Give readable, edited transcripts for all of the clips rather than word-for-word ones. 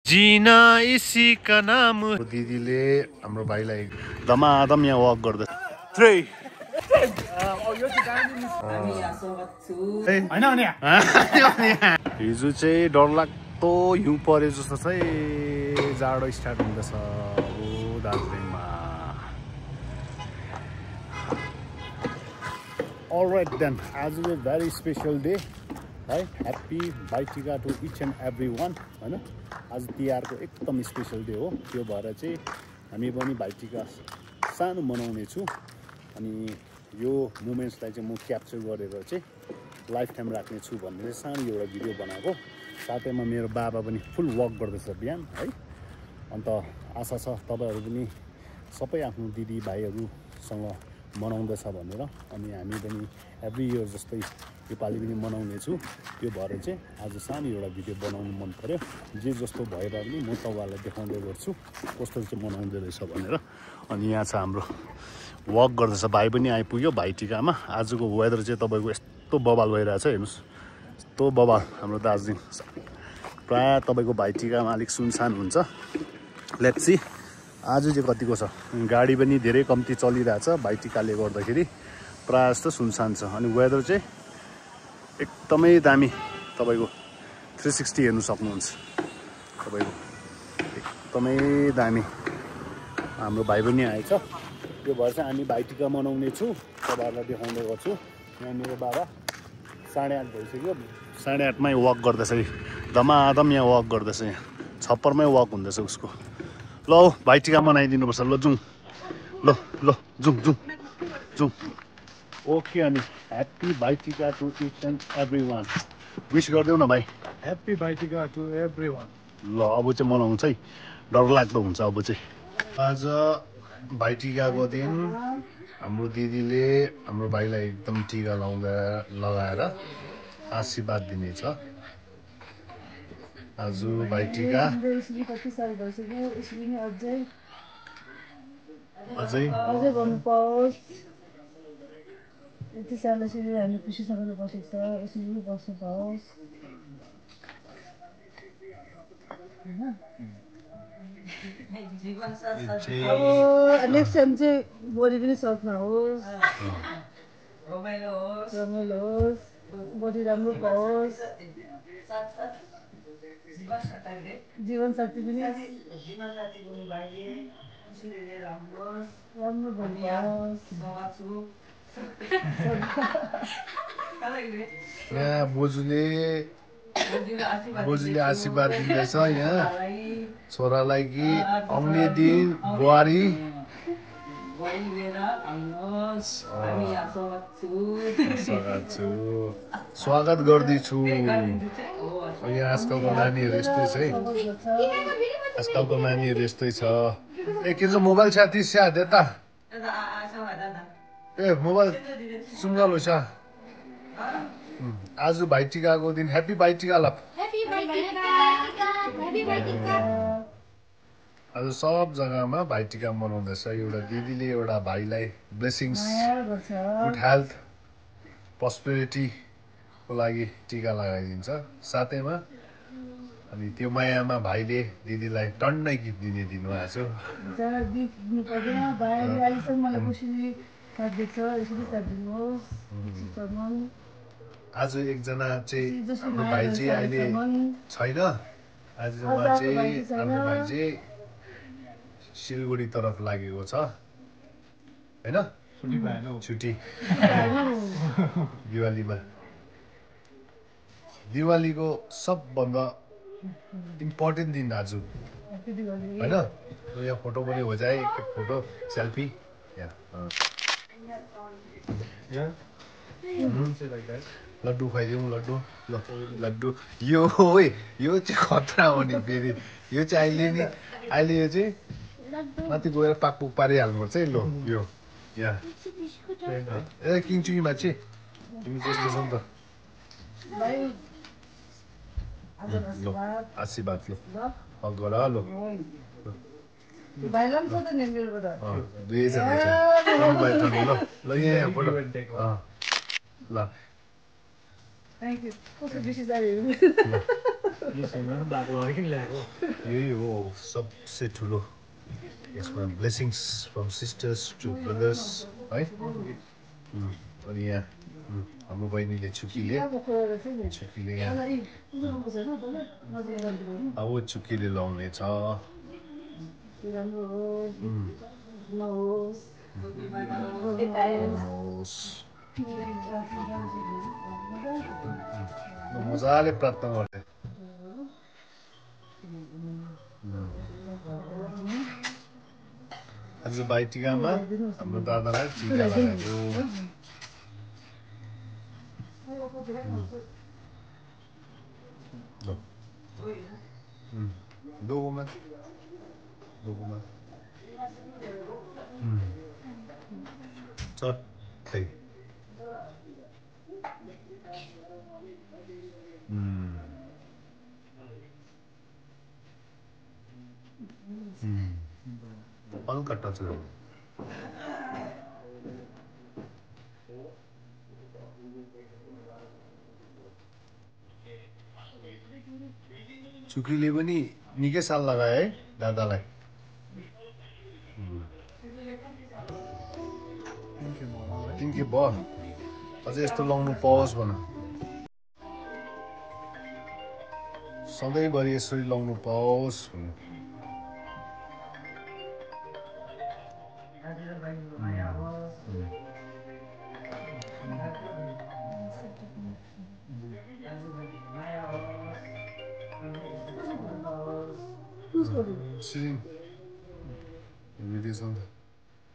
जीना इसी का नाम। दिदीले हाम्रो भाइलाई दमादम यहाँ वक गर्दै 3 हिजो चाहिँ डरलाग्दो हिउँ परे जस्तो चाहिँ जाडो स्टार्ट हुँदैछ दार्जिलिङमा। अलराइट देन, आज चाहिँ भेरी स्पेसल डे है। Happy Bhaitika to each and every one होइन। आज तिहारको एकदम स्पेसल डे हो। त्यो भएर चाहिँ हामी पनि भाइटिका सानो मनाउने छु। अनि यो मोमेन्ट्सलाई चाहिँ म क्याप्चर गरेर चाहिँ लाइफ टाइम राख्ने छु भन्ने चाहिँ सानो एउटा भिडियो बनाएको। साथैमा मेरो बाबा पनि फुल वक गर्दैछ बिहान है। अन्त आशा छ तपाईँहरू पनि सबै आफ्नो दिदी भाइहरूसँग मनाउँदैछ भनेर। अनि हामी पनि एभ्री इयर जस्तै योपालि पनि मनाउने छु। त्यो भएर चाहिँ आज सानो एउटा भिडियो बनाउनु मन पर्यो। जे जस्तो भएर पनि म तपाईँहरूलाई देखाउँदै गर्छु कस्तो चाहिँ मनाउँदै रहेछ भनेर। अनि यहाँ छ हाम्रो वक गर्दैछ भाइ पनि आइपुग्यो भाइटिकामा। आजको वेदर चाहिँ तपाईँको यस्तो बवाल भइरहेछ हेर्नुहोस्, यस्तो बवाल हाम्रो दार्जिलिङ। प्रायः तपाईँको भाइटिकामा अलिक सुनसान हुन्छ। लेट्स सी आज चाहिँ कतिको छ। गाडी पनि धेरै कम्ती चलिरहेछ भाइटिकाले गर्दाखेरि, प्रायः जस्तो सुनसान छ। अनि वेदर चाहिँ एकदमै दामी, तपाईँको 360 हेर्नु सक्नुहुन्छ तपाईँको, एकदमै दामी। हाम्रो भाइ पनि आएछ। त्यो भएर चाहिँ हामी भाइटिका मनाउने छु, तपाईँहरूलाई देखाउँदै गर्छु। यहाँ मेरो बाबा 8:30 भइसक्यो, 8:30मै वक गर्दैछ। दमादम यहाँ वक गर्दैछ, यहाँ छप्परमै वक हुँदैछ उसको। ल भाइटिका मनाइदिनुपर्छ। ल जाउँ, ल ल जाउँ जाउँ जाउँ। ओके, अनि happy Bhaitika to each and every one. Wish गरिदेऊ न भाइ। Happy Bhaitika to every one. ल अब चाहिँ मनाउँछ है, डरलाग्दो हुन्छ अब चाहिँ। आज भाइटिकाको दिन हाम्रो दिदीले हाम्रो भाइलाई एकदम टिका लगाएर आशीर्वाद दिनेछ। आज भाइटिका अझै गर्नु पाओस्। यति सानो यसरी हामी खुसीसँग बसेको छ, यसरी बस्नु पाओस्। नेक्स्ट टाइम चाहिँ बडी पनि सफा होस्, रमाइलो होस्, बडी राम्रो पाओस्, जीवनसाथी पनि राम्रो भन्नुहोस्। यहाँ बोजूले आशीर्वाद दिँदैछ यहाँ छोरालाई कि आउने दिन बुहारी स्वागत गर्दैछु। यहाँ आजकलको नानीहरू यस्तै छ है, आजकलको नानीहरू यस्तै छ। के चाहिँ मोबाइल छ तिस्या देता ए मोबाइल सुङ्गालो छ। आज भाइटिकाको दिन ह्याप्पी भाइटिका ल। आज सब जग्गामा भाइटिका मनाउँदैछ। एउटा दिदीले एउटा भाइलाई ब्लेसिङ्स, गुड हेल्थ, प्रस्पेरिटीको लागि टिका लगाइदिन्छ साथैमा। अनि त्यो मायामा भाइले दिदीलाई टन्नै गिफ्ट दिनुभएको छ। आज एकजना चाहिँ हाम्रो भाइ चाहिँ अहिले छैन। आज उहाँ चाहिँ हाम्रो भाइ चाहिँ सिलगढी तरफ लागेको छ होइन, छुट्टी दिवालीमा। दिवालीको सबभन्दा इम्पोर्टेन्ट दिन आज होइन। यहाँ फोटो पनि हो जाए, फोटो सेल्फी लड्डु खुवाइदिउँ। लड्डु ल लड्डु यो चाहिँ खतरा हो नि फेरि। यो चाहिँ अहिले यो चाहिँ माथि गएर पाकपुक पारिहाल्नुपर्छ है। लो यो यहाँ ए किङचुई मान्छे तिमी त्यस्तो छ नि त। ल आशीर्वाद ल हक गर ल। दुईजना ल यहाँबाट ल। यही हो सबसे ठुलो यसमा blessings from sisters to brothers है अनि यहाँ हाम्रो बहिनीले छुकीले यहाँ अब छुकीले लाउने छ मजाले प्रार्थना गर्दै आज भाइटिकामा हाम्रो दादालाई टिका लगाएको दोगोमा चट्टै हल्का टच गर्नु चुक्रीले पनि निकै साल लगाए है दादालाई तिनकै भयो अझै यस्तो लाउनु पाओस् भन सधैँभरि यसरी लाउनु पाओस्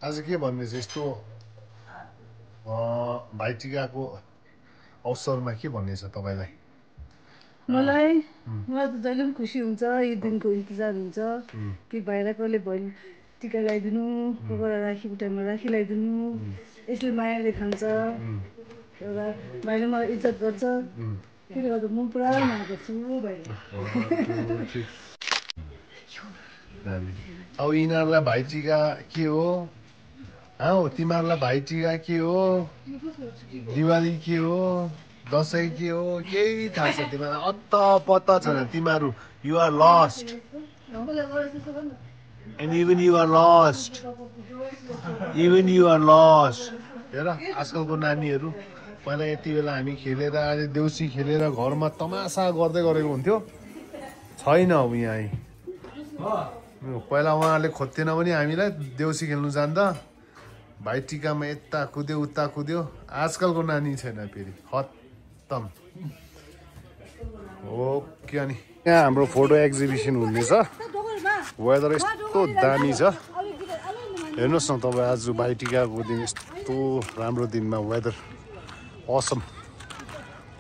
आज के भन्ने चाहिँ यस्तो भाइटिकाको अवसरमा के भन्ने छ तपाईँलाई मलाई त जहिले पनि खुसी हुन्छ यो दिनको इन्तजार हुन्छ कि भाइलाई कसले भोलि टिका लगाइदिनु कोही राखी टाइममा राखी लगाइदिनु यसले मायाले खान्छ एउटा भाइले मलाई इज्जत गर्छ त्यसले गर्दा म पुरा माया गर्छु भाइले अब यिनीहरूलाई भाइटिका के हो तिमीहरूलाई भाइटिका के हो दिवाली के हो दसैँ के हो केही थाहा छ तिमीलाई अत्त पत्ता छैन तिमीहरू you are lost and even you are lost हेर आजकलको नानीहरू पहिला यति बेला हामी खेलेर अहिले देउसी खेलेर घरमा तमासा गर्दै गरेको हुन्थ्यो छैन अब यहाँ पहिला उहाँहरूले खोज्थेन भने हामीलाई देउसी खेल्नु जान्दा भाइटिकामा यता कुद्यो उता कुद्यो आजकलको नानी छैन फेरि खत्तम ओके अनि यहाँ हाम्रो फोटो एक्जिबिसन हुँदैछ वेदर यस्तो दामी छ हेर्नुहोस् न तपाईँ आज भाइटिकाको दिन यस्तो राम्रो दिनमा वेदर असम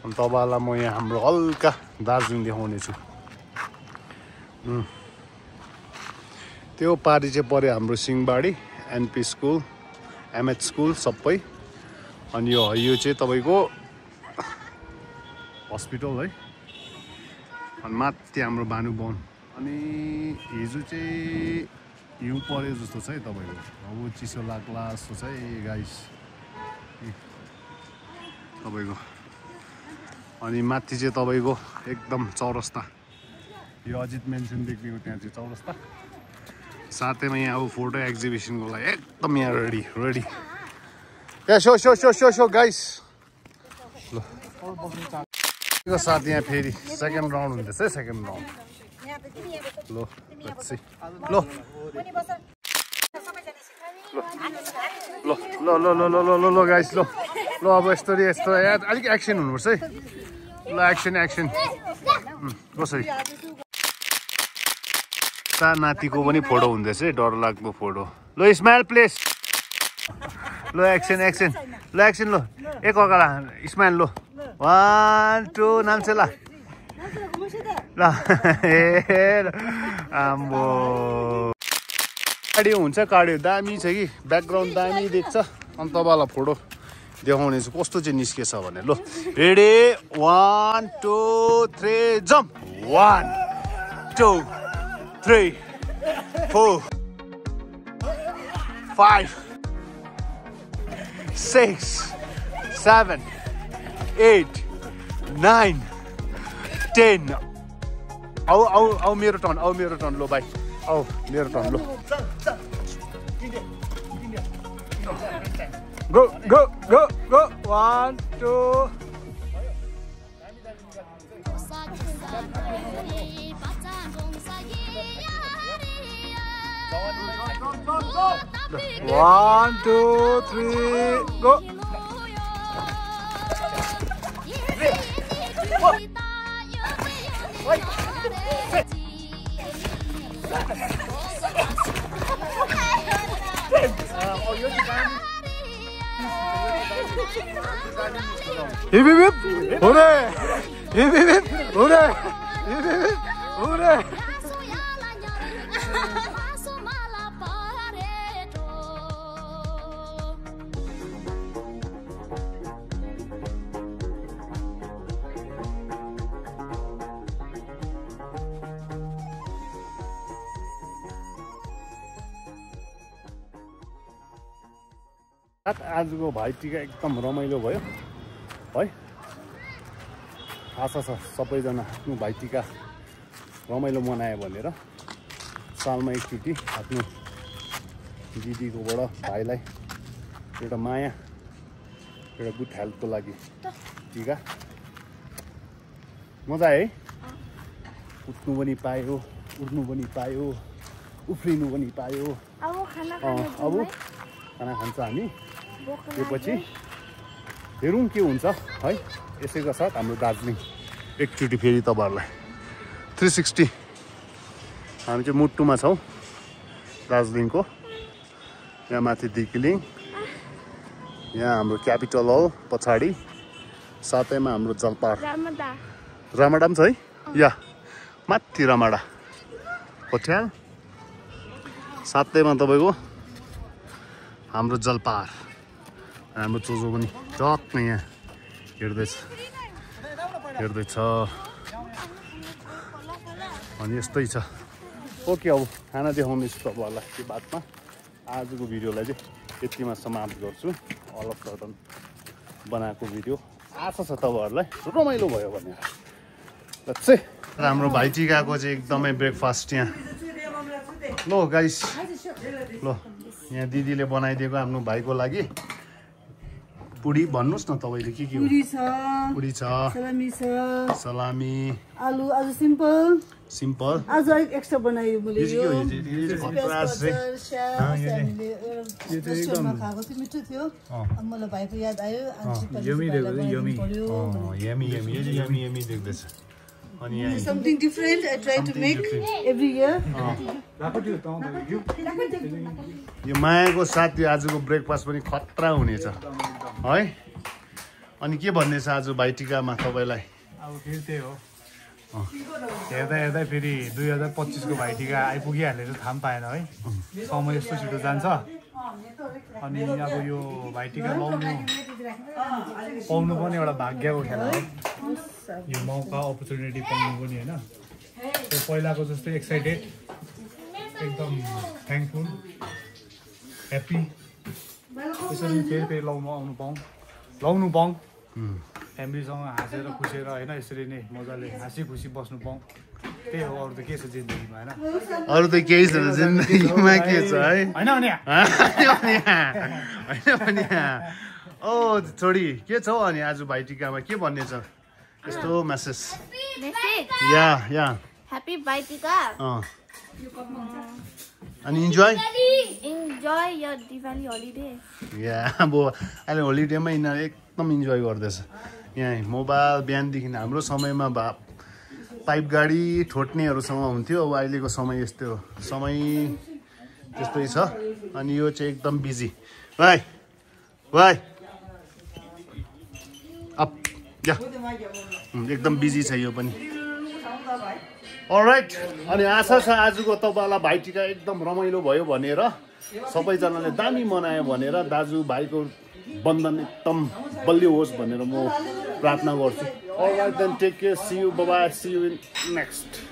अनि तपाईँलाई म यहाँ हाम्रो हल्का दार्जिलिङ देखाउने छु त्यो पारी चाहिँ पऱ्यो हाम्रो सिंहबाडी एनपी स्कुल एमएच स्कुल सबै अनि यो चाहिँ तपाईँको हस्पिटल है अनि माथि हाम्रो भानुभवन अनि हिजो चाहिँ हिउँ पऱ्यो जस्तो छ है तपाईँको अब चिसो लाग्ला जस्तो छ है गाइस तपाईँको अनि माथि चाहिँ तपाईँको एकदम चौरस्ता यो अजित मेन्सनदेखिको त्यहाँ चाहिँ चौरस्ता साथैमा यहाँ अब फोटो एक्जिबिसनको लागि एकदम यहाँ रेडी यहाँ सो गाइस ल साथ यहाँ फेरि सेकेन्ड राउन्ड हुँदैछ है सेकेन्ड राउन्ड ल गाइस ल अब यस्तो अलिक एक्सन हुनुपर्छ है ल एक्सन कसरी ता नातिको पनि फोटो हुँदैछ है डरलाग्दो फोटो ल स्माइल प्लेस ल एक्सन ल एक अगाडा स्माइल ल 1 2 नाम्चे ल आम्बो कार्डियो दामी छ कि ब्याकग्राउन्ड दामी देख्छ अनि तपाईँलाई फोटो देखाउने छु कस्तो चाहिँ निस्केछ भने ल रेडी 1 2 3 जम्प 1 2 3 4 5 6 7 8 9 10 आऊ मेरो टर्न लो भाइ आऊ मेरो टर्न लो गो 1 2 1 2 3 go आजको भाइटिका एकदम रमाइलो भयो है आशा छ सबैजना आफ्नो भाइटिका रमाइलो मनायो भनेर सालमा एकचोटि आफ्नो दिदीकोबाट भाइलाई एउटा माया एउटा गुड हेल्थको लागि टिका मजा आयो है उठ्नु पनि पायो उड्नु पनि पायो उफ्रिनु पनि पायो अब खाना खान्छ हामी त्यसपछि हेरौँ के हुन्छ है यसैको साथ हाम्रो दार्जिलिङ एकचोटि फेरि तपाईँहरूलाई 360 हामी चाहिँ मुटुमा छौँ दार्जिलिङको यहाँ माथि दिकिलिङ यहाँ हाम्रो क्यापिटल हल पछाडि साथैमा हाम्रो जलपार रामाडा पनि छ है या माथि रामाडा पठ्याल साथैमा तपाईँको हाम्रो जलपार हाम्रो चोजो पनि टक्क यहाँ हेर्दैछ अनि यस्तै छ ओके अब खाना देखाउनेछु तपाईँहरूलाई त्यो बादमा आजको भिडियोलाई चाहिँ यतिमा समाप्त गर्छु अलग सर्टन बनाएको भिडियो आशा छ तपाईँहरूलाई रमाइलो भयो भनेर चाहिँ हाम्रो भाइटिकाको चाहिँ एकदमै ब्रेकफास्ट यहाँ ल गाइस ल यहाँ दिदीले बनाइदिएको आफ्नो भाइको लागि पुडी भन्नुहोस् न तपाईँले के हो पुडी छ सलामी आलु आज सिम्पल आज अलिक एक्स्ट्रा बनायो मैले यो खाएको थियो मिठो थियो मलाई भाइको याद आयो something different I try to make every year यो मायाको साथ यो आजको ब्रेकफास्ट पनि खतरा हुनेछ है अनि के भन्ने छ आज भाइटिकामा तपाईलाई अब फेरि त्यही हो हेर्दा फेरि 2025 को भाइटिका आइपुगिहालेर थाहा पाएन है समय यस्तो छिटो जान्छ अनि अब यो भाइटिका पाउनु पनि एउटा भाग्यको खेला हो यो मौका अपर्च्युनिटी पाउनु पनि हैन त्यो पहिलाको जस्तै एक्साइटेड एकदम थ्याङ्कफुल ह्याप्पी यसरी फेरि लाउनु पाऊँ फ्यामिलीसँग हाँसेर खुसेर होइन यसरी नै मजाले हाँसी खुसी बस्नु पाऊँ त्यही हो अरू त के छ जिन्दगीमा होइन अरू त केही छैन जिन्दगीमा के छ है होइन भने ओ छोडी के छौ अनि आज भाइटिकामा के भन्ने छ यस्तो मेसेज या ह्यापी भाइटिका अनि इन्जोय योर दिवाली होलिडे या अब अहिले होलिडेमा यिनीहरू एकदम इन्जोय गर्दैछ यहाँ मोबाइल बिहानदेखि हाम्रो समयमा पाइप गाडी ठोट्नेहरूसँग हुन्थ्यो अब अहिलेको समय यस्तो हो समय त्यस्तै छ अनि यो चाहिँ एकदम बिजी भाइ अप या एकदम बिजी छ यो पनि अलराइट अनि आशा छ आजको तपाईँलाई भाइटिका एकदम रमाइलो भयो भनेर सबैजनाले दामी मनायो भनेर दाजुभाइको बन्धन एकदम बलियो होस् भनेर म प्रार्थना गर्छु alright then take care see you bye see you in next